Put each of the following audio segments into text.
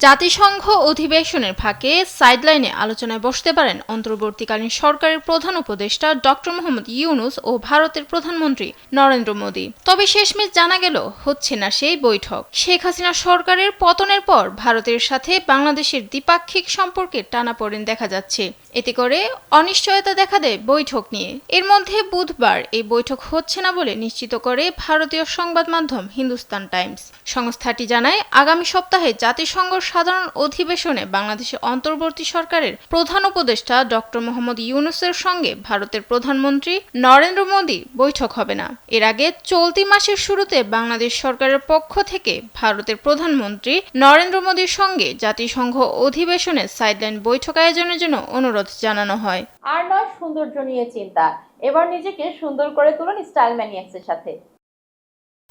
জাতিসংঘ অধিবেশনের ফাঁকে সাইডলাইনে আলোচনায় বসতে পারেন অন্তর্বর্তীকালীন সরকারের প্রধান উপদেষ্টা ডক্টর মোহাম্মদ ইউনূস ও ভারতের প্রধানমন্ত্রী নরেন্দ্র মোদি। তবে শেষমেশ জানা গেল হচ্ছে না সেই বৈঠক। শেখ হাসিনা সরকারের পতনের পর ভারতের সাথে বাংলাদেশের দ্বিপাক্ষিক সম্পর্কে টানাপোড়েন দেখা যাচ্ছে। এতে করে অনিশ্চয়তা দেখা দেয় বৈঠক নিয়ে। এর মধ্যে বুধবার এই বৈঠক হচ্ছে না বলে নিশ্চিত করে ভারতীয় সংবাদ মাধ্যম হিন্দুস্তান টাইমস। সংস্থাটি জানায়, আগামী সপ্তাহে জাতিসংঘ সাধারণ অধিবেশনে বাংলাদেশের অন্তর্বর্তী সরকারের প্রধান উপদেষ্টা ডক্টর মোহাম্মদ ইউনূসের সঙ্গে ভারতের প্রধানমন্ত্রী নরেন্দ্র মোদি বৈঠক হবে না। এর আগে চলতি মাসের শুরুতে বাংলাদেশ সরকারের পক্ষ থেকে ভারতের প্রধানমন্ত্রী নরেন্দ্র মোদির সঙ্গে জাতিসংঘ অধিবেশনে সাইডলাইন বৈঠক আয়োজনের জন্য অনুরোধ জানানো হয়। আর নয় সৌন্দর্য নিয়ে চিন্তা, এবার নিজেকে সুন্দর করে তুলুন স্টাইল ম্যানিয়াক্সের সাথে।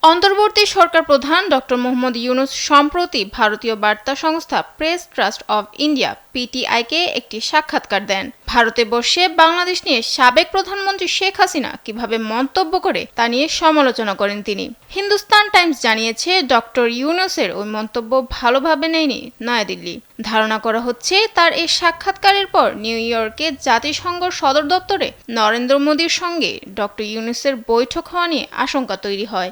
অন্তর্বর্তী সরকার প্রধান ডক্টর মোহাম্মদ ইউনূস সম্প্রতি ভারতীয় বার্তা সংস্থা প্রেস ট্রাস্ট অব ইন্ডিয়া পিটিআইকে একটি সাক্ষাৎকার দেন। ভারতে বসে বাংলাদেশ নিয়ে সাবেক প্রধানমন্ত্রী শেখ হাসিনা কিভাবে মন্তব্য করে তা নিয়ে সমালোচনা করেন তিনি। হিন্দুস্তান টাইমস জানিয়েছে, ডক্টর ইউনূসের ওই মন্তব্য ভালোভাবে নেয়নি নয়াদিল্লি। ধারণা করা হচ্ছে তার এই সাক্ষাৎকারের পর নিউ ইয়র্কে জাতিসংঘ সদর দপ্তরে নরেন্দ্র মোদির সঙ্গে ডক্টর ইউনূসের বৈঠক হওয়া নিয়ে আশঙ্কা তৈরি হয়।